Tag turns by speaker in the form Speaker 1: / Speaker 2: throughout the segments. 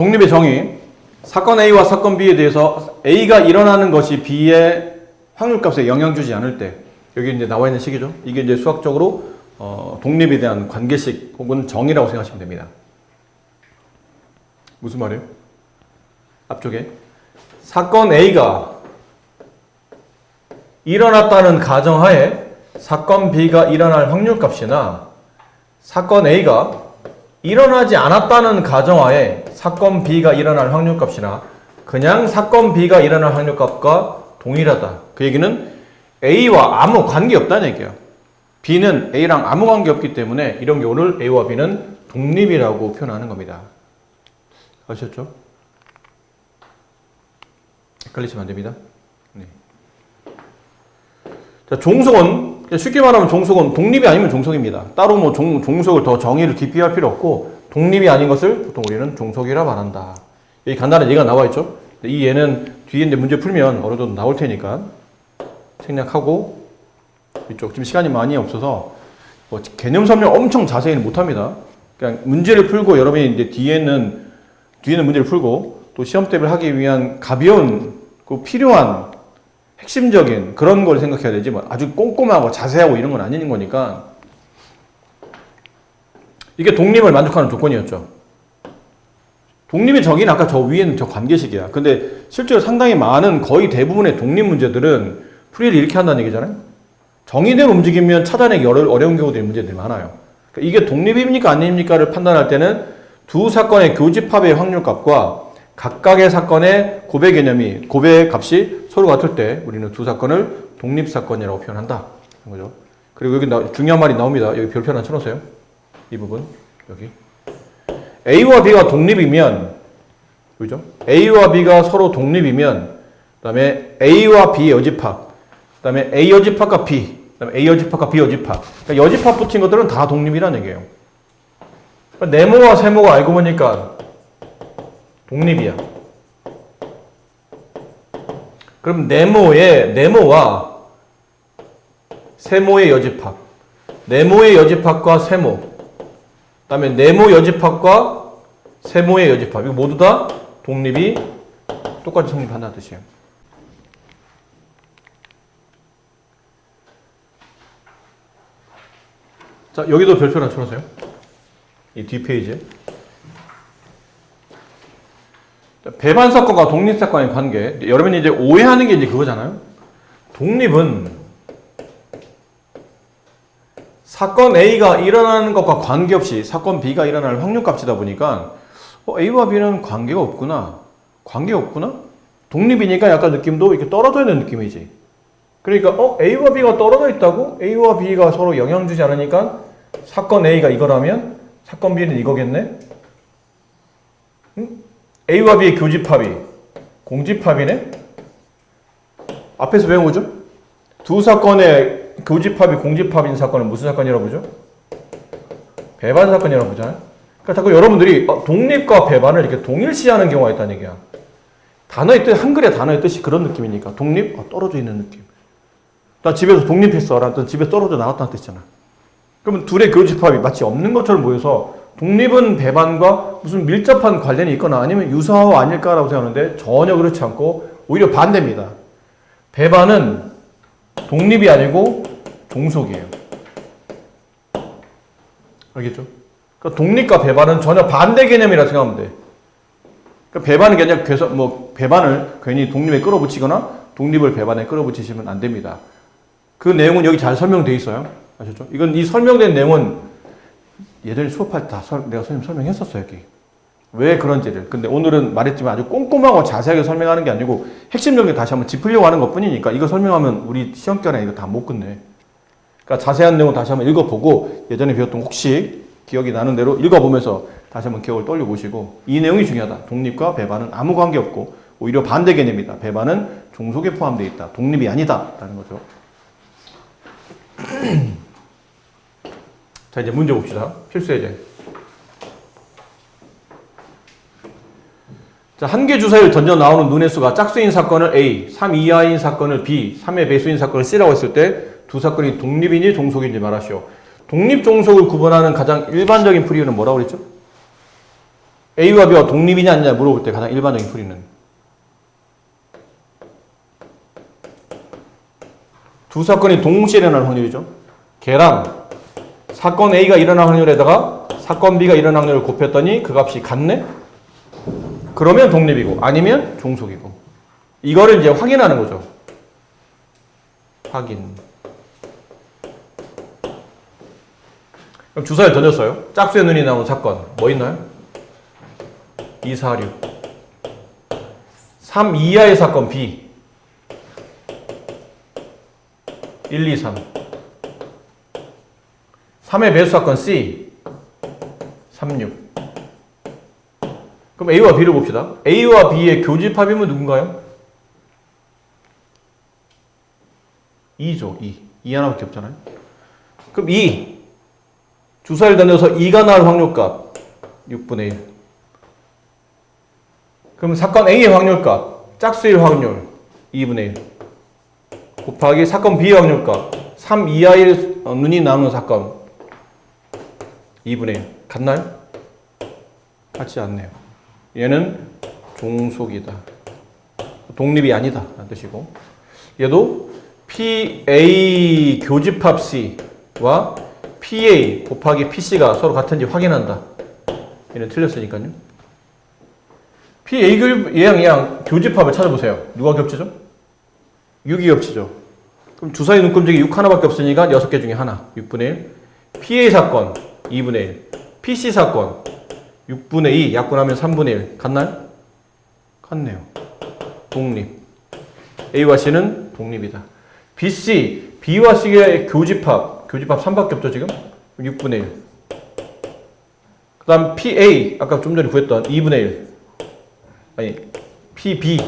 Speaker 1: 독립의 정의. 사건 A와 사건 B에 대해서 A가 일어나는 것이 B의 확률값에 영향 주지 않을 때, 여기 이제 나와 있는 식이죠. 이게 이제 수학적으로 독립에 대한 관계식 혹은 정의라고 생각하시면 됩니다. 무슨 말이에요? 앞쪽에 사건 A가 일어났다는 가정하에 사건 B가 일어날 확률값이나 사건 A가 일어나지 않았다는 가정하에 사건 B가 일어날 확률값이나 그냥 사건 B가 일어날 확률값과 동일하다. 그 얘기는 A와 아무 관계없다는 얘기예요. B는 A랑 아무 관계없기 때문에 이런 경우를 A와 B는 독립이라고 표현하는 겁니다. 아셨죠? 헷갈리시면 안 됩니다. 네. 자, 종속은 쉽게 말하면 종속은 독립이 아니면 종속입니다. 따로 뭐 종속을 더 정의를 깊이 할 필요 없고 독립이 아닌 것을 보통 우리는 종속이라 말한다. 여기 간단한 예가 나와 있죠. 이 예는 뒤에 이제 문제 풀면 어느 정도 나올 테니까 생략하고 이쪽 지금 시간이 많이 없어서 뭐 개념 설명 엄청 자세히는 못합니다. 그냥 문제를 풀고 여러분이 이제 뒤에는 문제를 풀고 또 시험 대비를 하기 위한 가벼운 그 필요한 핵심적인 그런 걸 생각해야 되지 뭐 아주 꼼꼼하고 자세하고 이런 건 아닌 거니까. 이게 독립을 만족하는 조건이었죠. 독립의 정의는 아까 저 위에는 저 관계식이야. 근데 실제로 상당히 많은 거의 대부분의 독립 문제들은 풀이를 이렇게 한다는 얘기잖아요. 정의대로 움직이면 찾아내기 어려운 경우들이 문제들이 많아요. 그러니까 이게 독립입니까 아닙니까를 판단할 때는 두 사건의 교집합의 확률값과 각각의 사건의 고배 개념이 고배 값이 서로 같을 때 우리는 두 사건을 독립사건이라고 표현한다. 거죠. 그리고 여기 중요한 말이 나옵니다. 여기 별표 하나 쳐놓으세요. 이 부분 여기 A와 B가 독립이면 그죠? A와 B가 서로 독립이면 그 다음에 A와 B의 여집합 그 다음에 A 여집합과 B 그 다음에 A 여집합과 B 여집합 그러니까 여집합 붙인 것들은 다 독립이라는 얘기예요. 그러니까 네모와 세모가 알고 보니까 독립이야. 그럼 네모와 세모의 여집합 네모의 여집합과 세모 그 다음에 네모 여집합과 세모의 여집합 이거 모두 다 독립이 똑같이 성립한다는 뜻이에요. 자, 여기도 별표 하나 쳐놓으세요. 이 뒷페이지에 배반 사건과 독립 사건의 관계. 여러분이 이제 오해하는 게 이제 그거잖아요. 독립은 사건 A가 일어나는 것과 관계없이 사건 B가 일어날 확률값이다 보니까 A와 B는 관계가 없구나. 독립이니까 약간 느낌도 이렇게 떨어져 있는 느낌이지. 그러니까 A와 B가 떨어져 있다고? A와 B가 서로 영향 주지 않으니까 사건 A가 이거라면 사건 B는 이거겠네? 응? A와 B의 교집합이 공집합이네? 앞에서 배운 거죠? 두 사건의 교집합이 공집합인 사건은 무슨 사건이라고 보죠? 배반 사건이라고 보잖아요. 그러니까 자꾸 여러분들이 독립과 배반을 이렇게 동일시하는 경우가 있다는 얘기야. 단어의 뜻, 한글의 단어의 뜻이 그런 느낌이니까. 독립? 떨어져 있는 느낌. 나 집에서 독립했어. 라든 집에서 떨어져 나갔다는 뜻이잖아. 그러면 둘의 교집합이 마치 없는 것처럼 보여서 독립은 배반과 무슨 밀접한 관련이 있거나 아니면 유사하고 아닐까라고 생각하는데 전혀 그렇지 않고 오히려 반대입니다. 배반은 독립이 아니고 종속이에요. 알겠죠? 그러니까 독립과 배반은 전혀 반대 개념이라 생각하면 돼. 그러니까 배반은 그냥 배반을 괜히 독립에 끌어붙이거나 독립을 배반에 끌어붙이시면 안 됩니다. 그 내용은 여기 잘 설명되어 있어요. 아셨죠? 이 설명된 내용은 예전에 수업할 때 내가 선생님 설명했었어요, 여기. 왜 그런지를. 근데 오늘은 말했지만 아주 꼼꼼하고 자세하게 설명하는 게 아니고 핵심적인 다시 한번 짚으려고 하는 것 뿐이니까 이거 설명하면 우리 시험 기간에 이거 다 못 끝내. 그러니까 자세한 내용 다시 한번 읽어보고 예전에 배웠던 혹시 기억이 나는 대로 읽어보면서 다시 한번 기억을 떠올려보시고 이 내용이 중요하다. 독립과 배반은 아무 관계없고 오히려 반대 개념이다. 배반은 종속에 포함되어 있다. 독립이 아니다. 라는 거죠. 자, 이제 문제 봅시다. 필수 예제. 자, 한 개 주사위를 던져 나오는 눈의 수가 짝수인 사건을 A, 3 이하인 사건을 B, 3의 배수인 사건을 C라고 했을 때 두 사건이 독립인지 종속인지 말하시오. 독립 종속을 구분하는 가장 일반적인 풀이는 뭐라고 그랬죠? A와 B가 독립이냐 아니냐 물어볼 때 가장 일반적인 풀이는 두 사건이 동시에 일어날 확률이죠. 걔랑 사건 A가 일어날 확률에다가 사건 B가 일어날 확률을 곱했더니 그 값이 같네? 그러면 독립이고 아니면 종속이고. 이거를 이제 확인하는 거죠. 확인. 그럼 주사를 던졌어요. 짝수의 눈이 나오는 사건. 뭐 있나요? 2, 4, 6. 3 이하의 사건 B. 1, 2, 3. 3의 배수 사건 C. 3, 6. 그럼 A와 B를 봅시다. A와 B의 교집합이면 누군가요? 2죠. 2. 2 하나밖에 없잖아요. 그럼 2. 주사를 던져서 2가 나올 확률값 6분의 1. 그럼 사건 A의 확률값 짝수일 확률 2분의 1 곱하기 사건 B의 확률값 3 이하의 눈이 나오는 사건 2분의 1 같나요? 같지 않네요. 얘는 종속이다. 독립이 아니다 라는 뜻이고 얘도 PA 교집합 C와 PA 곱하기 PC가 서로 같은지 확인한다. 얘는 틀렸으니까요. PA 얘랑 교집합을 찾아보세요. 누가 겹치죠? 6이 겹치죠. 그럼 주사위 눈금지기 6 하나밖에 없으니까 6개 중에 하나 6분의 1 PA 사건 2분의 1 PC 사건 6분의 2 약분하면 3분의 1 같나요? 같네요. 독립. A와 C는 독립이다. BC, B와 C의 교집합 3밖에 없죠 지금? 6분의 1 그 다음 PA 아까 좀 전에 구했던 2분의 1 아니 PB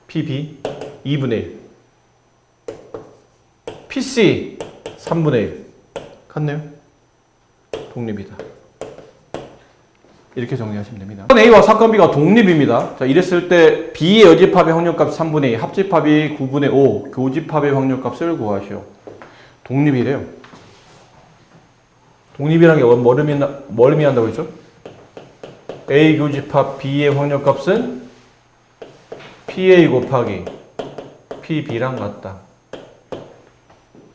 Speaker 1: 2분의 1 PC 3분의 1 같네요. 독립이다. 이렇게 정리하시면 됩니다. 사건 A와 사건 B가 독립입니다. 자, 이랬을 때 B의 여집합의 확률값 3분의 2, 합집합이 9분의 5, 교집합의 확률값을 구하시오. 독립이래요. 독립이라는 게 뭘 의미한다고 했죠? A 교집합 B의 확률값은 PA 곱하기 PB랑 같다.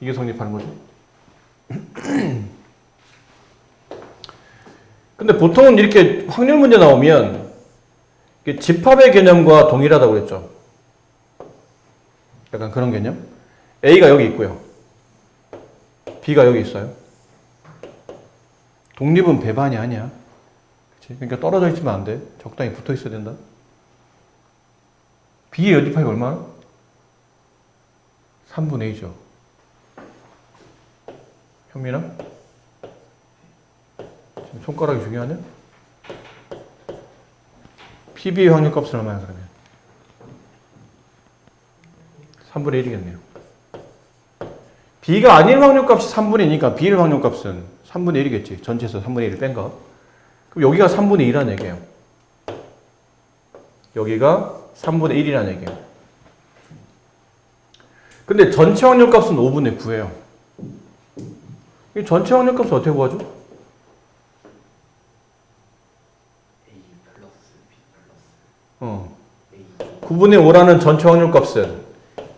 Speaker 1: 이게 성립하는 거죠. 근데 보통은 이렇게 확률 문제 나오면 집합의 개념과 동일하다고 그랬죠. 약간 그런 개념. A가 여기 있고요. B가 여기 있어요. 독립은 배반이 아니야. 그치? 그러니까 떨어져 있으면 안 돼. 적당히 붙어 있어야 된다. B의 여집합이 얼마나? 3분의 2죠. 현민아? 지금 손가락이 중요하냐? PB의 확률값은 얼마야 그러면? 3분의 1이겠네요. B가 아닌 확률값이 3분의 2니까 B의 확률값은 3분의 1이겠지. 전체에서 3분의 1을 뺀 거. 그럼 여기가 3분의 2라는 얘기예요. 여기가 3분의 1이라는 얘기예요. 근데 전체 확률값은 5분의 9예요. 이 전체 확률값은 어떻게 구하죠?
Speaker 2: A 플러스 B 플러스
Speaker 1: 9분의 5라는 전체 확률값은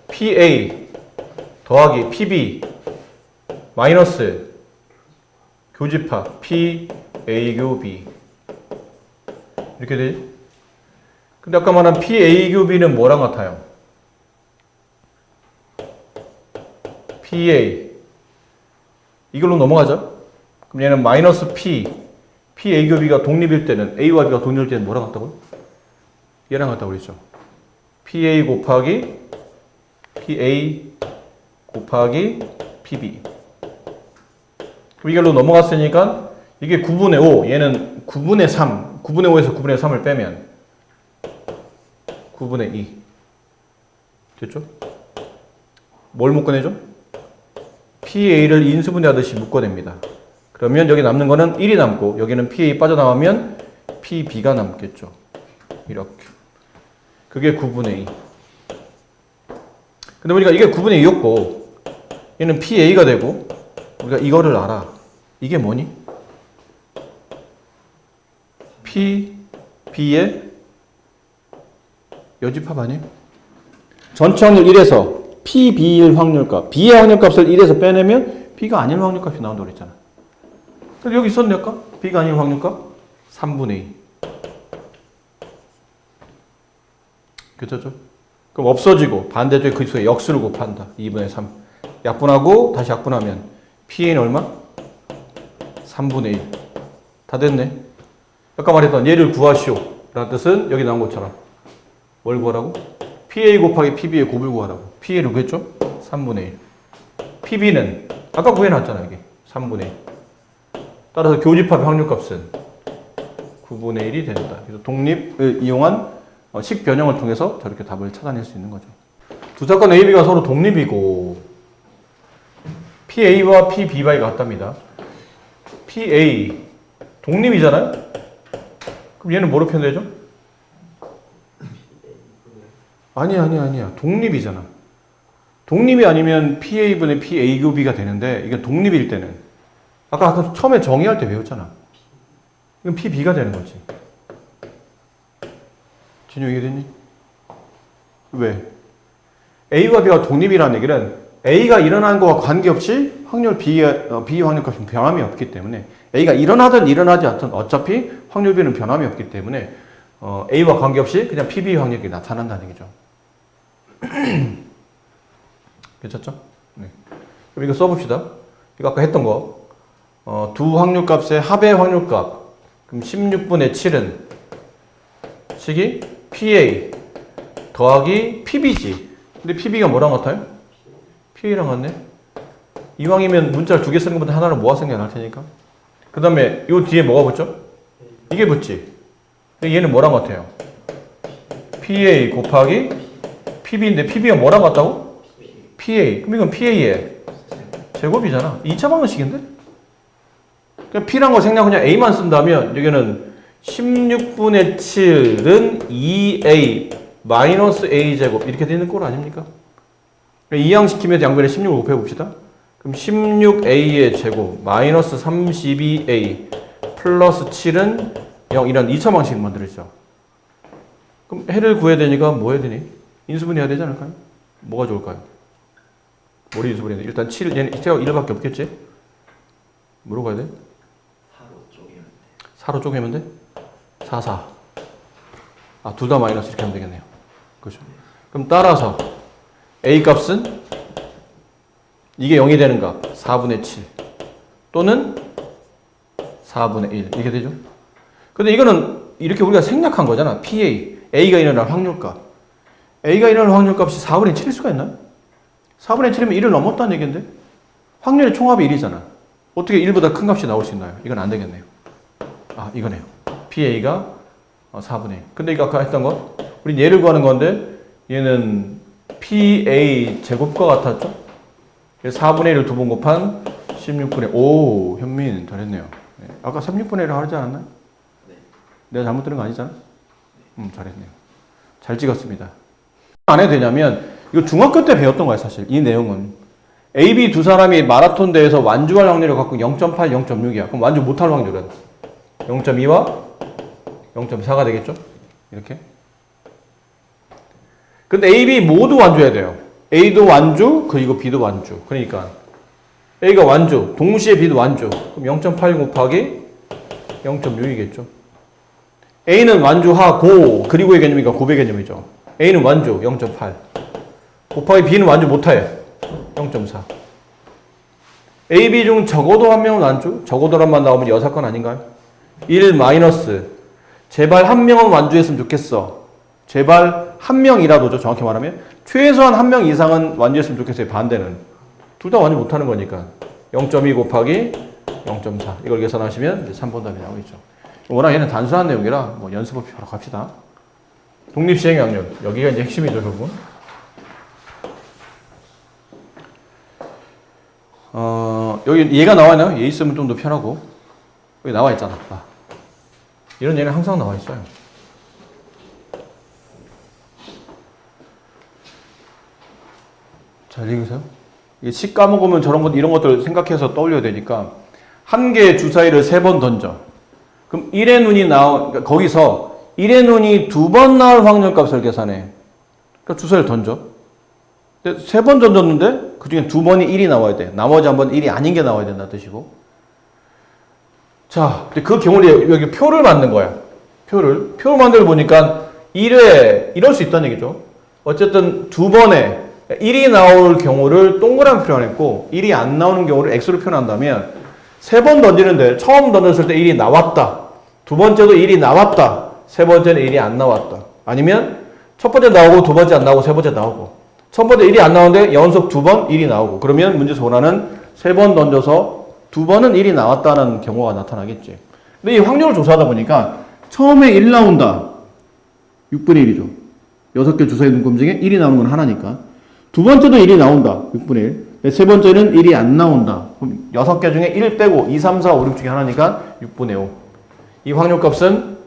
Speaker 1: PA 더하기 PB 마이너스 교집합 PA 교 B 이렇게 되지? 근데 아까 말한 PA 교 B는 뭐랑 같아요? PA 이걸로 넘어가죠? 그럼 얘는 마이너스 PA 교 B가 독립일 때는 A와 B가 독립일 때는 뭐랑 같다고요? 얘랑 같다고 그랬죠? PA 곱하기 PA 곱하기 PB 그럼 이걸로 넘어갔으니까 이게 9분의 5 얘는 9분의 3 9분의 5에서 9분의 3을 빼면 9분의 2 됐죠? 뭘 묶어내죠? PA를 인수분해하듯이 묶어냅니다. 그러면 여기 남는 거는 1이 남고 여기는 PA 빠져나오면 PB가 남겠죠. 이렇게 그게 9분의 2 근데 보니까 이게 9분의 2였고 얘는 PA가 되고 우리가 이거를 알아. 이게 뭐니? PB B의 여집합 아니에요? 전체 확률 1에서 PB일 확률값, B의 확률값을 1에서 빼내면 B가 아닐 확률값이 나온다고 그랬잖아. 그래서 여기 있었네 아까? B가 아닐 확률값 3분의 2. 그렇죠? 그럼 없어지고 반대쪽에 그 수의 역수를 곱한다. 2분의 3. 약분하고 다시 약분하면 PA는 얼마? 3분의 1. 다 됐네. 아까 말했던 얘를 구하시오 라는 뜻은 여기 나온 것처럼 뭘 구하라고? PA 곱하기 PB의 곱을 구하라고. PA를 구했죠? 3분의 1. PB는 아까 구해놨잖아 여기 3분의 1. 따라서 교집합의 확률값은 9분의 1이 된다. 그래서 독립을 이용한 식 변형을 통해서 저렇게 답을 찾아낼 수 있는 거죠. 두 사건 A, B가 서로 독립이고 PA와 PB가 같답니다. PA 독립이잖아요? 그럼 얘는 뭐로 표현되죠? 아니야. 독립이잖아. 독립이 아니면 PA분의 PA 교비가 되는데 이게 독립일 때는 아까 처음에 정의할 때 외웠잖아. 이건 PB가 되는 거지. 진유 이해됐니? 왜? A와 B가 독립이라는 얘기는 A가 일어난 거와 관계없이 확률 B의 확률값은 변함이 없기 때문에 A가 일어나든 일어나지 않든 어차피 확률 B는 변함이 없기 때문에 A와 관계없이 그냥 PB 확률이 나타난다는 얘기죠. 괜찮죠? 네. 그럼 이거 써봅시다. 이거 아까 했던 거. 두 확률값의 합의 확률값. 그럼 16분의 7은 식이 PA 더하기 PB지. 근데 PB가 뭐랑 같아요? PA랑 같네. 이왕이면 문자를 두 개 쓰는 것보다 하나를 모아 쓰는 게 나을 테니까. 그 다음에 이 뒤에 뭐가 붙죠? 이게 붙지. 근데 얘는 뭐랑 같아요? PA 곱하기 PB인데 PB가 뭐랑 같다고? PA. 그럼 이건 PA의 제곱이잖아. 2차 방정식인데? 그냥 P란 거 생략 그냥 A만 쓴다면 여기는 16분의 7은 2A 마이너스 A 제곱 이렇게 되는 꼴 아닙니까? 이항시키면서 양변에 16을 곱해봅시다. 그럼 16A의 제곱 마이너스 32A 플러스 7은 0 이런 2차 방식을 만들어지죠. 그럼 해를 구해야 되니까 뭐 해야 되니? 인수분해해야 되지 않을까요? 뭐가 좋을까요? 머리 인수분해. 일단 7, 얘는 1밖에 없겠지? 뭐로 가야 돼? 4로 쪼개면 돼? 4, 4. 아, 둘 다 마이너스 이렇게 하면 되겠네요. 그렇죠. 그럼 따라서 A 값은 이게 0이 되는 값 4분의 7 또는 4분의 1 이렇게 되죠. 근데 이거는 이렇게 우리가 생략한 거잖아. PA, A가 일어날 확률값. A가 일어날 확률값이 4분의 7일 수가 있나요? 4분의 7이면 1을 넘었다는 얘기인데 확률의 총합이 1이잖아. 어떻게 1보다 큰 값이 나올 수 있나요? 이건 안 되겠네요. 아, 이거네요. PA가 4분의 1. 근데 이거 아까 했던 거 우린 얘를 구하는 건데 얘는 PA 제곱과 같았죠? 4분의 1을 두 번 곱한 16분의 오, 현민 잘했네요. 네. 아까 36분의 1을 하지 않았나요?
Speaker 2: 네.
Speaker 1: 내가 잘못 들은 거 아니잖아? 잘했네요. 잘 찍었습니다. 안 해도 되냐면 이거 중학교 때 배웠던 거야 사실. 이 내용은 A, B 두 사람이 마라톤 대회에서 완주할 확률을 갖고 0.8, 0.6이야. 그럼 완주 못할 확률은 0.2와 0.4가 되겠죠? 이렇게. 근데 A, B 모두 완주해야 돼요. A도 완주, 그리고 B도 완주. 그러니까 A가 완주, 동시에 B도 완주. 그럼 0.8 곱하기 0.6이겠죠. A는 완주하고, 그리고의 개념이니까 곱의 개념이죠. A는 완주, 0.8. 곱하기 B는 완주 못해. 0.4. A, B 중 적어도 한 명은 완주? 적어도란만 나오면 여사건 아닌가요? 1 마이너스. 제발 한 명은 완주했으면 좋겠어. 제발 한 명이라도죠. 정확히 말하면. 최소한 한 명 이상은 완주했으면 좋겠어요. 반대는. 둘 다 완주 못하는 거니까. 0.2 곱하기 0.4. 이걸 계산하시면 이제 3번 답이 나오겠죠. 워낙 얘는 단순한 내용이라 뭐 연습 없이 바로 갑시다. 독립시행의 확률. 여기가 이제 핵심이죠, 결국은. 여기 얘가 나와 있나요? 얘 있으면 좀 더 편하고. 여기 나와 있잖아. 이런 얘는 항상 나와 있어요. 잘 읽으세요. 이게 식 까먹으면 저런 것, 이런 것들 생각해서 떠올려야 되니까 한 개의 주사위를 3번 던져. 그럼 1의 눈이 그러니까 거기서 1의 눈이 2번 나올 확률값을 계산해. 그러니까 주사를 던져. 근데 3번 던졌는데 그 중에 2번이 1이 나와야 돼. 나머지 한 번 1이 아닌 게 나와야 된다 뜻이고. 자, 근데 그 경우에 여기 표를 만든 거야. 표를 만들어 보니까 1회 이럴 수 있다는 얘기죠. 어쨌든 2번에 1이 나올 경우를 동그라미 표현했고 1이 안 나오는 경우를 X로 표현한다면 3번 던지는데 처음 던졌을 때 1이 나왔다. 두 번째도 1이 나왔다. 세 번째는 1이 안 나왔다. 아니면 첫 번째 나오고 두 번째 안 나오고 세 번째 나오고 첫 번째 1이 안 나오는데 연속 2번 1이 나오고 그러면 문제에서 원하는 3번 던져서 2번은 1이 나왔다는 경우가 나타나겠지. 근데 이 확률을 조사하다 보니까 처음에 1 나온다. 6분의 1이죠. 6개 주사위 눈금 중에 1이 나오는 건 하나니까. 두 번째도 1이 나온다. 6분의 1. 세 번째는 1이 안 나온다. 그럼 6개 중에 1 빼고 2, 3, 4, 5, 6 중에 하나니까 6분의 5. 이 확률값은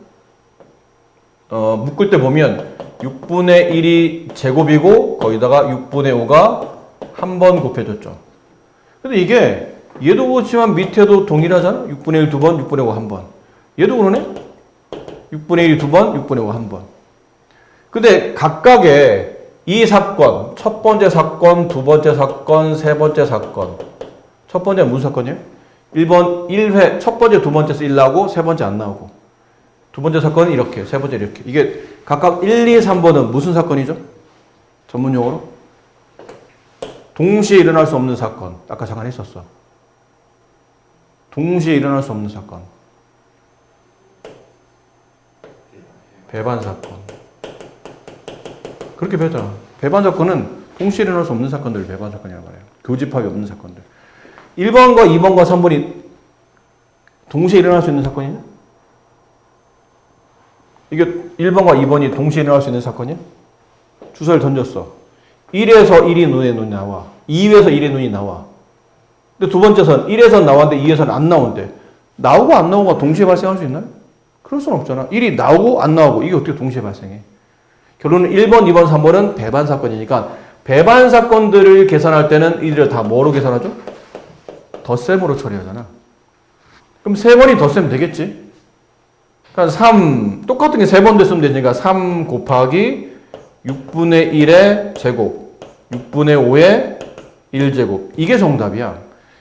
Speaker 1: 묶을 때 보면 6분의 1이 제곱이고 거기다가 6분의 5가 한 번 곱해줬죠. 근데 이게 얘도 그렇지만 밑에도 동일하잖아. 6분의 1 두 번, 6분의 5 한 번. 얘도 그러네. 6분의 1이 두 번, 6분의 5 한 번. 근데 각각의 이 사건, 첫 번째 사건, 두 번째 사건, 세 번째 사건. 첫 번째는 무슨 사건이에요? 1번 1회 첫 번째, 두 번째에서 1 나오고 세 번째 안 나오고. 두 번째 사건은 이렇게, 세 번째 이렇게. 이게 각각 1, 2, 3번은 무슨 사건이죠? 전문 용어로? 동시에 일어날 수 없는 사건. 아까 잠깐 했었어. 동시에 일어날 수 없는 사건. 배반 사건. 그렇게 배웠잖아. 배반 사건은 동시에 일어날 수 없는 사건들을 배반 사건이라고 말해요. 교집합이 없는 사건들. 1번과 2번과 3번이 동시에 일어날 수 있는 사건이냐? 이게 1번과 2번이 동시에 일어날 수 있는 사건이야? 주사를 던졌어. 1에서 1이 눈에 눈이 나와. 2에서 1의 눈이 나와. 근데 두 번째 선 1에서 나왔는데 2에서는 안 나오는데 나오고 안 나오고가 동시에 발생할 수 있나요? 그럴 수는 없잖아. 1이 나오고 안 나오고 이게 어떻게 동시에 발생해? 결론은 1번, 2번, 3번은 배반 사건이니까 배반 사건들을 계산할 때는 이들을 다 뭐로 계산하죠? 덧셈으로 처리하잖아. 그럼 3번이 덧셈 되겠지? 그러니까 3 똑같은 게 3번 됐으면 되니까 3 곱하기 6분의 1의 제곱 6분의 5의 1제곱 이게 정답이야.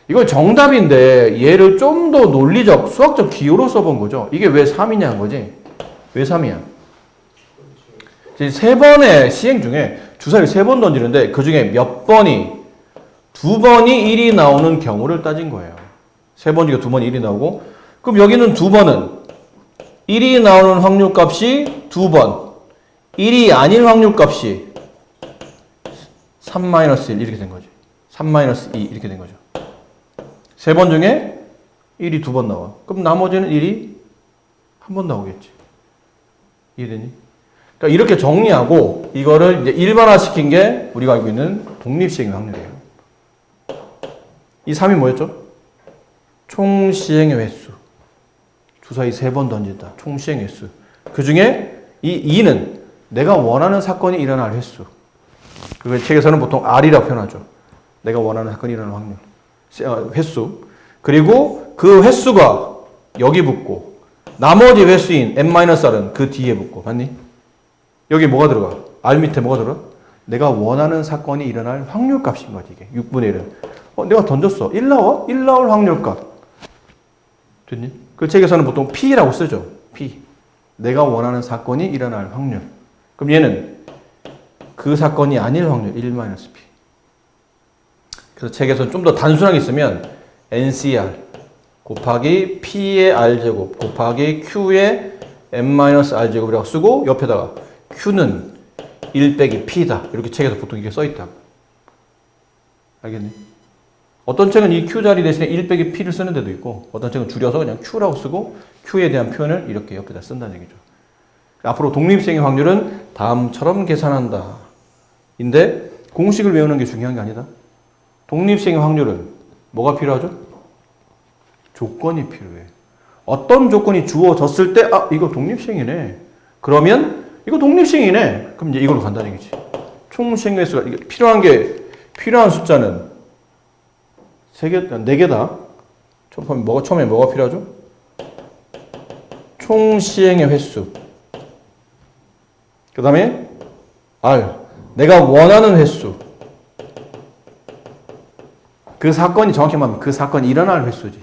Speaker 1: 이건 정답인데 얘를 좀 더 논리적, 수학적 기호로 써본 거죠. 이게 왜 3이냐 한 거지? 왜 3이야? 세 번의 시행 중에 주사위를 3번 던지는데 그 중에 몇 번이 2번이 1이 나오는 경우를 따진 거예요. 3번 중에 2번이 1이 나오고 그럼 여기는 2번은 1이 나오는 확률값이 2번 1이 아닌 확률값이 3-1 이렇게 된 거지. 3-2 이렇게 된 거죠. 3번 중에 1이 2번 나와. 그럼 나머지는 1이 한 번 나오겠지. 이해되니? 그러니까 이렇게 정리하고 이거를 이제 일반화시킨 게 우리가 알고 있는 독립시행의 확률이에요. 이 3이 뭐였죠? 총 시행의 횟수. 주사위 3번 던진다. 총 시행 횟수. 그 중에 이 2는 내가 원하는 사건이 일어날 횟수. 그걸 책에서는 보통 R이라고 표현하죠. 내가 원하는 사건이 일어날 확률. 횟수. 그리고 그 횟수가 여기 붙고 나머지 횟수인 n-r은 그 뒤에 붙고. 맞니? 여기 뭐가 들어가? R 밑에 뭐가 들어가? 내가 원하는 사건이 일어날 확률값인 거지. 이게 6분의 1은. 내가 던졌어. 1 나와? 1 나올 확률값. 됐니? 그 책에서는 보통 P라고 쓰죠. P. 내가 원하는 사건이 일어날 확률. 그럼 얘는 그 사건이 아닐 확률 1-P. 그래서 책에서 좀 더 단순하게 쓰면 NCR 곱하기 P의 R제곱 곱하기 Q의 n-R제곱이라고 쓰고 옆에다가 Q는 1 빼기 P다. 이렇게 책에서 보통 이게 써있다. 알겠니? 어떤 책은 이 Q 자리 대신에 1 빼기 P를 쓰는 데도 있고 어떤 책은 줄여서 그냥 Q라고 쓰고 Q에 대한 표현을 이렇게 옆에다 쓴다는 얘기죠. 앞으로 독립시행의 확률은 다음처럼 계산한다. 인데 공식을 외우는 게 중요한 게 아니다. 독립시행의 확률은 뭐가 필요하죠? 조건이 필요해. 어떤 조건이 주어졌을 때 이거 독립시행이네. 그러면 이거 독립시행이네. 그럼 이제 이걸로 간다는 얘기지. 총 시행 횟수가 이게 필요한 숫자는 4개다. 처음에 뭐가 필요하죠? 총 시행의 횟수. 그 다음에 R. 내가 원하는 횟수. 그 사건이 정확히 말하면 그 사건이 일어날 횟수지.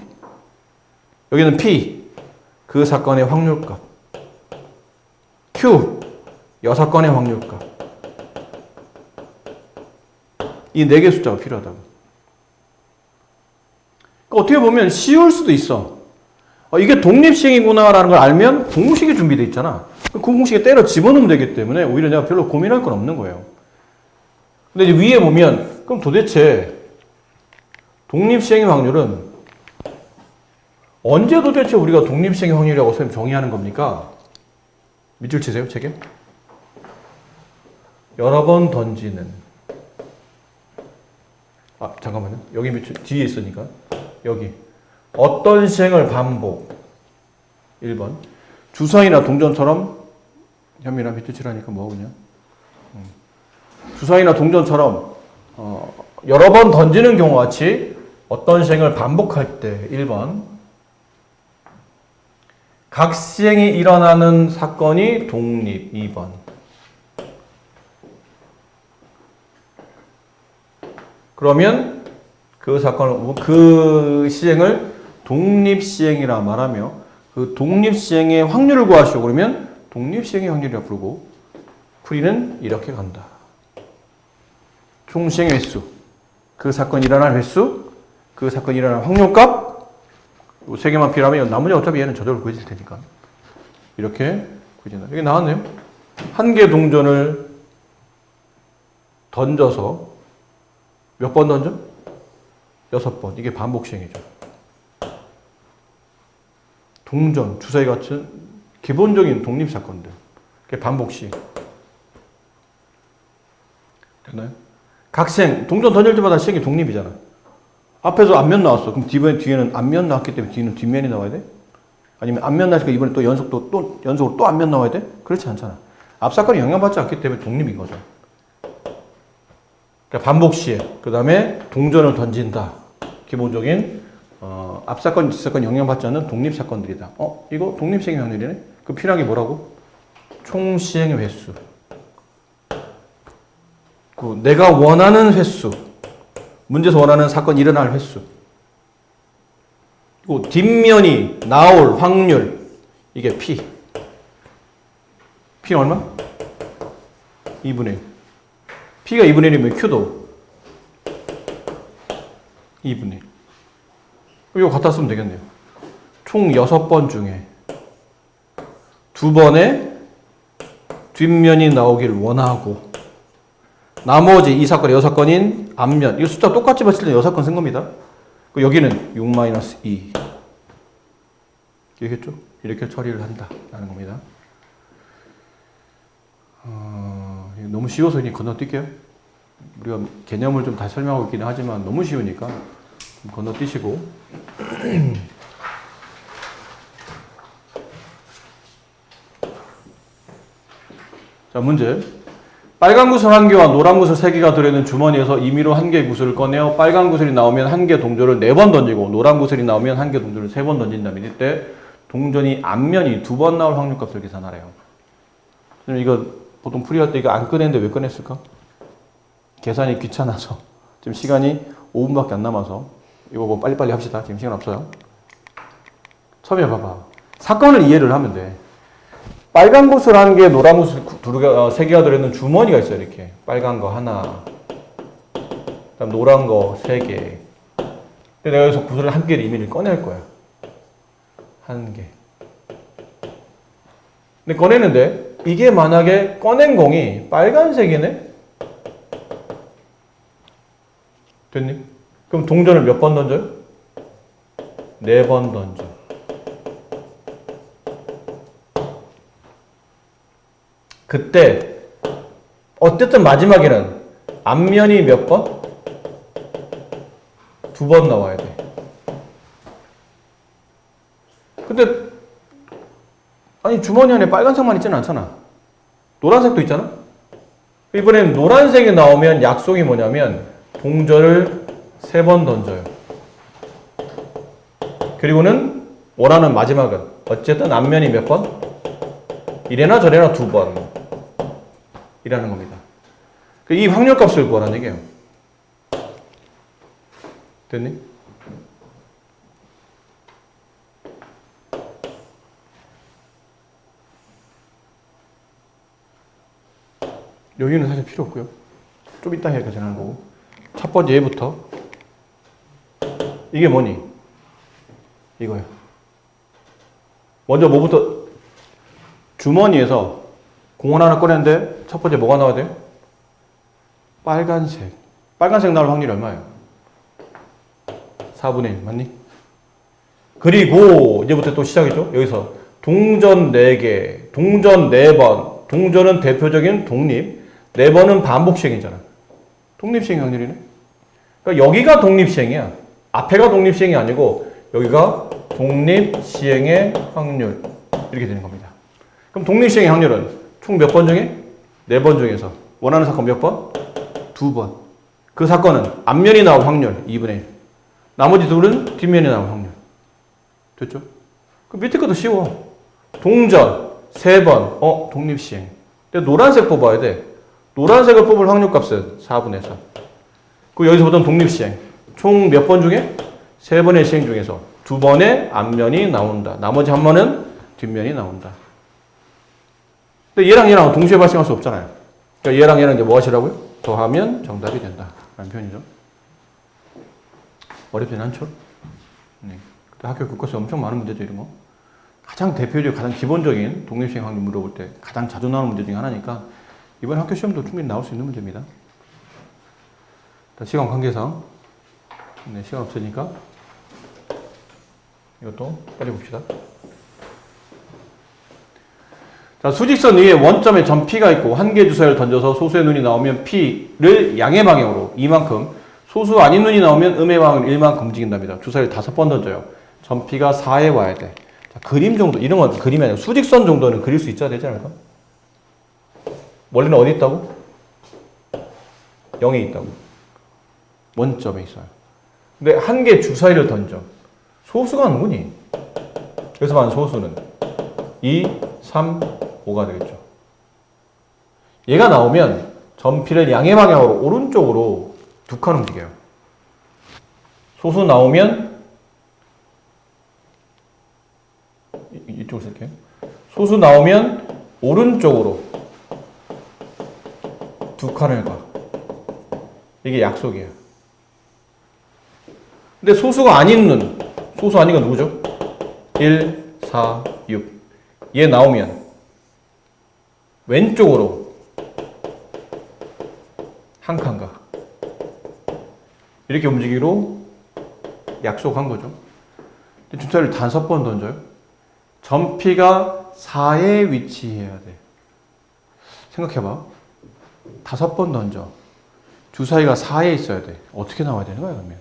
Speaker 1: 여기는 P. 그 사건의 확률값. Q. 여사건의 확률값. 이 4개 숫자가 필요하다고. 그러니까 어떻게 보면 쉬울 수도 있어. 이게 독립시행이구나라는 걸 알면 공식이 준비되어 있잖아. 그 공식에 때려 집어넣으면 되기 때문에 오히려 내가 별로 고민할 건 없는 거예요. 근데 이제 위에 보면 그럼 도대체 독립시행의 확률은 언제 도대체 우리가 독립시행의 확률이라고 선생님 정의하는 겁니까? 밑줄 치세요, 책에. 여러 번 던지는. 잠깐만요. 여기 밑줄 뒤에 있으니까. 여기. 어떤 시행을 반복. 1번. 주사위나 동전처럼 현민아 밑줄 치라니까 뭐 그냥. 주사위나 동전처럼 여러 번 던지는 경우와 같이 어떤 시행을 반복할 때 1번. 각 시행이 일어나는 사건이 독립 2번. 그러면 그 사건을 그 시행을 독립시행이라 말하며 그 독립시행의 확률을 구하시오. 그러면 독립시행의 확률이라 부르고 풀이는 이렇게 간다. 총시행 횟수, 그 사건이 일어날 횟수, 그 사건이 일어날 확률값, 이 3개만 필요하면 나머지 어차피 얘는 저절로 구해질 테니까 이렇게 구해진다. 여기 나왔네요. 한 개 동전을 던져서 몇 번 던져? 6번. 이게 반복 시행이죠. 동전, 주사위 같은 기본적인 독립사건들. 그게 반복 시행. 됐나요? 각 시행, 동전 던질 때마다 시행이 독립이잖아. 앞에서 앞면 나왔어. 그럼 뒤에는 앞면 나왔기 때문에 뒤는 뒷면이 나와야 돼? 아니면 앞면 나니까 이번에 또 연속으로 또 앞면 나와야 돼? 그렇지 않잖아. 앞 사건이 영향받지 않기 때문에 독립인 거죠. 그러니까 반복 시행. 그 다음에 동전을 던진다. 기본적인 앞 사건, 뒷 사건 영향받지 않는 독립 사건들이다. 이거 독립 시행의 확률이네. 그 필요한 게 뭐라고? 총 시행의 횟수. 내가 원하는 횟수. 문제에서 원하는 사건이 일어날 횟수. 그리고 뒷면이 나올 확률. 이게 P. P는 얼마? 2분의 1. P가 2분의 1이면 Q도 2분의 1. 이거 갖다 쓰면 되겠네요. 총 6번 중에 2번의 뒷면이 나오길 원하고 나머지 이 사건, 6건인 앞면. 이거 숫자 똑같이 봤을 때 6건 쓴 겁니다. 여기는 6-2. 이겠죠? 이렇게 처리를 한다라는 겁니다. 너무 쉬워서 그냥 건너뛸게요. 우리가 개념을 좀 다시 설명하고 있기는 하지만 너무 쉬우니까 좀 건너뛰시고. 자, 문제. 빨간 구슬 1개와 노란 구슬 3개가 들어있는 주머니에서 임의로 1개 구슬을 꺼내어 빨간 구슬이 나오면 1개 동전을 4번 던지고 노란 구슬이 나오면 1개 동전을 3번 던진다면 이때 동전이 앞면이 2번 나올 확률값을 계산하래요. 이거 보통 풀이할 때 이거 안 꺼냈는데 왜 꺼냈을까? 계산이 귀찮아서. 지금 시간이 5분밖에 안 남아서 이거 뭐 빨리빨리 합시다. 지금 시간 없어요. 처음에 봐봐. 사건을 이해를 하면 돼. 빨간 구슬 1개, 노란 구슬 3개가 들어있는 주머니가 있어요. 이렇게 빨간 거 하나, 그다음 노란 거 3개. 근데 내가 여기서 구슬을 1개를 이미 꺼낼 거야. 1개. 근데 꺼내는데 이게 만약에 꺼낸 공이 빨간색이네? 됐니? 그럼 동전을 몇 번 던져요? 4번 던져. 그때 어쨌든 마지막에는 앞면이 몇 번? 2번 나와야 돼. 근데 아니 주머니 안에 빨간색만 있지는 않잖아. 노란색도 있잖아. 이번엔 노란색이 나오면 약속이 뭐냐면 동전을 3번 던져요. 그리고는 원하는 마지막은 어쨌든 앞면이 몇 번? 이래나 저래나 2번. 이라는 겁니다. 이 확률값을 구하라는 얘기예요. 됐니? 여기는 사실 필요 없고요. 좀 이따 해야 되는 거고. 첫 번째 얘부터. 이게 뭐니? 이거예요. 먼저 뭐부터? 주머니에서 공원 하나 꺼냈는데 첫 번째 뭐가 나와야 돼요? 빨간색. 빨간색 나올 확률이 얼마예요? 4분의 1 맞니? 그리고 이제부터 또 시작이죠. 여기서 동전 4개, 동전 4번. 동전은 대표적인 독립, 4번은 반복 시행이잖아. 독립 시행 확률이네. 그러니까 여기가 독립 시행이야. 앞에가 독립 시행이 아니고 여기가 독립 시행의 확률 이렇게 되는 겁니다. 그럼 독립 시행의 확률은 총 몇 번 중에? 4번 중에서 원하는 사건 몇 번? 2번. 그 사건은 앞면이 나올 확률 2분의 1. 나머지 둘은 뒷면이 나올 확률. 됐죠? 그 밑에 것도 쉬워. 동전 3번. 독립시행. 근데 노란색 뽑아야 돼. 노란색을 뽑을 확률값은 4분의 3. 그 여기서부터는 독립시행. 총 몇 번 중에? 3번의 시행 중에서 2번의 앞면이 나온다. 나머지 한 번은 뒷면이 나온다. 근데 얘랑 동시에 발생할 수 없잖아요. 그러니까 얘랑 이제 뭐 하시라고요? 더하면 정답이 된다. 라는 표현이죠. 어렵진 않죠? 네. 학교 교과서에 엄청 많은 문제죠, 이런 거. 가장 대표적이고 가장 기본적인 독립시행 확률 물어볼 때 가장 자주 나오는 문제 중에 하나니까 이번 학교 시험도 충분히 나올 수 있는 문제입니다. 시간 관계상 네, 시간 없으니까 이것도 빨리 봅시다. 자, 수직선 위에 원점에 점 P가 있고 한 개 주사위를 던져서 소수의 눈이 나오면 P를 양의 방향으로 이만큼, 소수 아닌 눈이 나오면 음의 방향으로 1만큼 움직인답니다. 주사위를 5번 던져요. 점 P가 4에 와야 돼. 자, 그림 정도, 이런 건 그림이 아니라 수직선 정도는 그릴 수 있어야 되지 않을까? 원래는 어디 있다고? 0에 있다고. 원점에 있어요. 근데 한 개 주사위를 던져. 소수가 누구니? 그래서 말하는 소수는 2, 3, 5가 되겠죠. 얘가 나오면 점 P를 양의 방향으로 오른쪽으로 2칸 움직여요. 소수 나오면 이쪽으로 쓸게요. 소수 나오면 오른쪽으로 2칸을 가. 이게 약속이에요. 근데 소수가 아닌 눈, 소수 아닌 건 누구죠? 1, 4, 6. 얘 나오면 왼쪽으로 한 칸 가. 이렇게 움직이기로 약속한 거죠. 주사위를 5번 던져요. 점 P가 4에 위치해야 돼. 생각해봐. 5번 던져. 주사위가 4에 있어야 돼. 어떻게 나와야 되는 거야, 그러면?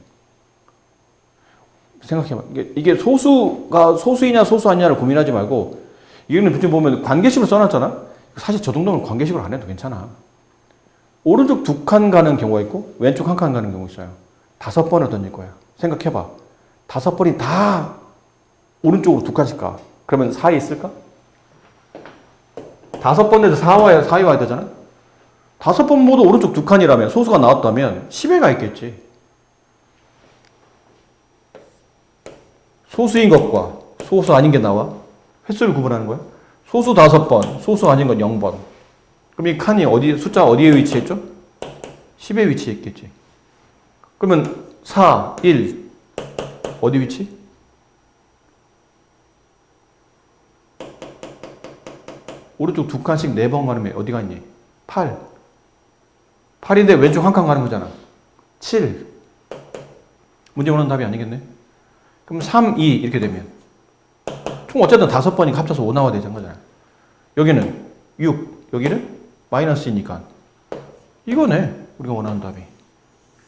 Speaker 1: 생각해봐. 이게 소수가 소수이냐 소수 아니냐를 고민하지 말고, 이거는 지금 보면 관계식으로 써놨잖아? 사실 저 정도면 관계식으로 안 해도 괜찮아. 오른쪽 2칸 가는 경우가 있고, 왼쪽 1칸 가는 경우가 있어요. 5번을 던질 거야. 생각해봐. 5번이 다 오른쪽으로 2칸씩 가. 그러면 4에 있을까? 5번 내도 4에 와야 되잖아? 5번 모두 오른쪽 2칸이라면, 소수가 나왔다면 10에 가 있겠지. 소수인 것과 소수 아닌 게 나와. 횟수를 구분하는 거야. 소수 5번, 소수 아닌 건 0번. 그럼 이 칸이 숫자 어디에 위치했죠? 10에 위치했겠지. 그러면 4, 1, 어디 위치? 오른쪽 2칸씩 4번 가는 애 어디가 있니? 8. 8인데 왼쪽 1칸 가는 거잖아. 7. 문제 원하는 답이 아니겠네? 그럼 3, 2 이렇게 되면 총 어쨌든 5번이 합쳐서 5 나와야 되는 거잖아요. 여기는 6, 여기는 마이너스이니까 이거네, 우리가 원하는 답이.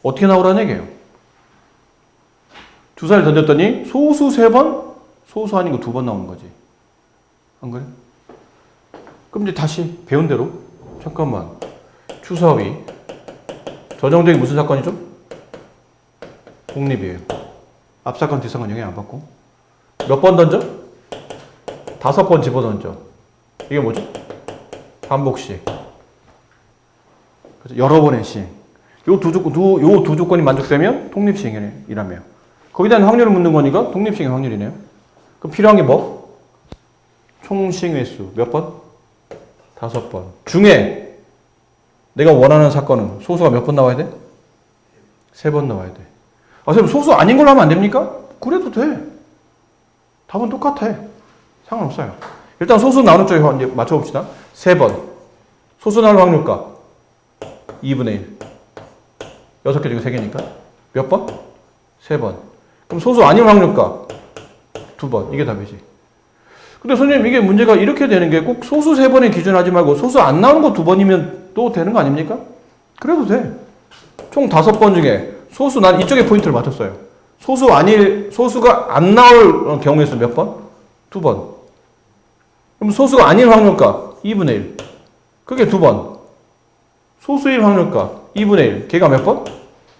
Speaker 1: 어떻게 나오라는 얘기예요? 주사를 던졌더니 소수 3번, 소수 아닌 거 2번 나오는 거지. 안 그래? 그럼 이제 다시 배운 대로, 잠깐만, 주사위 저정적이 무슨 사건이죠? 독립이에요. 앞사건 뒷사건 영향 안 받고. 몇 번 던져? 5번 집어 던져. 이게 뭐죠? 반복식. 여러 번의 시행. 요 두 조건이 만족되면 독립시행이라며. 거기에 대한 확률을 묻는 거니까 독립시행 확률이네요. 그럼 필요한 게 뭐? 총 시행 횟수 몇 번? 5번. 중에 내가 원하는 사건은 소수가 몇 번 나와야 돼? 3번 나와야 돼. 아, 선생님 소수 아닌 걸로 하면 안 됩니까? 그래도 돼. 답은 똑같아. 상관없어요. 일단 소수 나오는 쪽에 이제 맞춰봅시다. 3번. 소수 나올 확률값 2분의 1. 6개 중에 3개니까. 몇 번? 3번. 그럼 소수 아닌 확률값 2번. 이게 답이지. 근데 선생님 이게 문제가 이렇게 되는 게 꼭 소수 3번에 기준하지 말고 소수 안 나오는 거 2번이면 또 되는 거 아닙니까? 그래도 돼. 총 5번 중에 소수 난 이쪽에 포인트를 맞췄어요. 소수가 안 나올 경우에 서 몇 번? 2번. 그럼 소수가 아닌 확률값 2분의 1. 그게 2번. 소수일 확률값 2분의 1. 걔가 몇 번?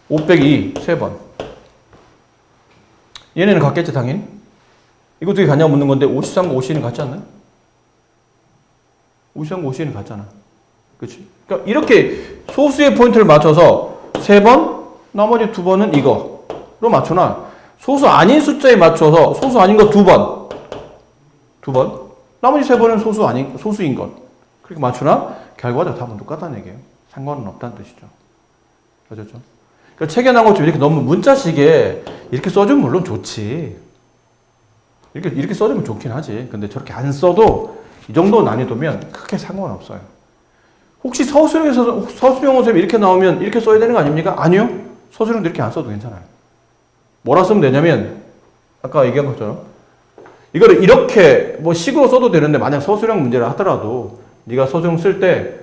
Speaker 1: 5 빼기 2. 3번. 얘네는 같겠지 당연히. 이거 어떻게 같냐고 묻는 건데 53과 52는 같지 않나요? 53과 52는 같잖아. 그렇지? 그러니까 이렇게 소수의 포인트를 맞춰서 3번, 나머지 2번은 이거로 맞춰놔. 소수 아닌 숫자에 맞춰서 소수 아닌 거 2번. 2번. 나머지 3번은 소수인 것. 그렇게 맞추나 결과적 답은 똑같다는 얘기예요. 상관은 없다는 뜻이죠. 아셨죠? 그러니까 책에 나온 것처럼 이렇게 너무 문자식에 이렇게 써주면 물론 좋지. 이렇게 써주면 좋긴 하지. 근데 저렇게 안 써도 이 정도 난이도면 크게 상관없어요. 혹시 서술형에서 서술형 선생님이 이렇게 나오면 이렇게 써야 되는 거 아닙니까? 아니요. 서술형도 이렇게 안 써도 괜찮아요. 뭐라 쓰면 되냐면 아까 얘기한 것처럼 이거를 이렇게 뭐 식으로 써도 되는데 만약 서술형 문제를 하더라도 네가 서술형 쓸 때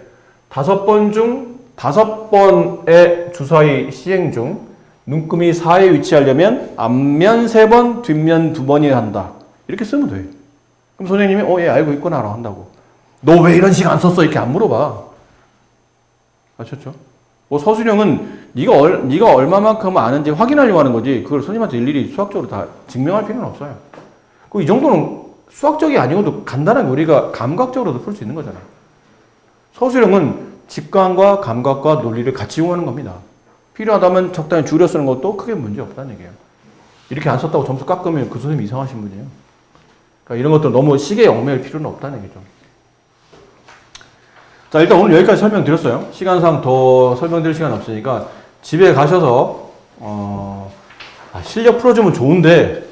Speaker 1: 5번 중 5번의 주사위 시행 중 눈금이 4에 위치하려면 앞면 3번, 뒷면 2번이 한다. 이렇게 쓰면 돼. 그럼 선생님이 얘 알고 있구나 라고 한다고. 너 왜 이런 식 안 썼어? 이렇게 안 물어봐. 아셨죠? 뭐 서술형은 네가 얼마만큼 아는지 확인하려고 하는 거지. 그걸 선생님한테 일일이 수학적으로 다 증명할 필요는 없어요. 이 정도는 수학적이 아니어도 간단하게 우리가 감각적으로도 풀 수 있는 거잖아요. 서술형은 직관과 감각과 논리를 같이 이용하는 겁니다. 필요하다면 적당히 줄여 쓰는 것도 크게 문제 없다는 얘기예요. 이렇게 안 썼다고 점수 깎으면 그 선생님 이상하신 분이에요. 그러니까 이런 것도 너무 시계에 얽매일 필요는 없다는 얘기죠. 자, 일단 오늘 여기까지 설명드렸어요. 시간상 더 설명드릴 시간 없으니까 집에 가셔서 실력 풀어주면 좋은데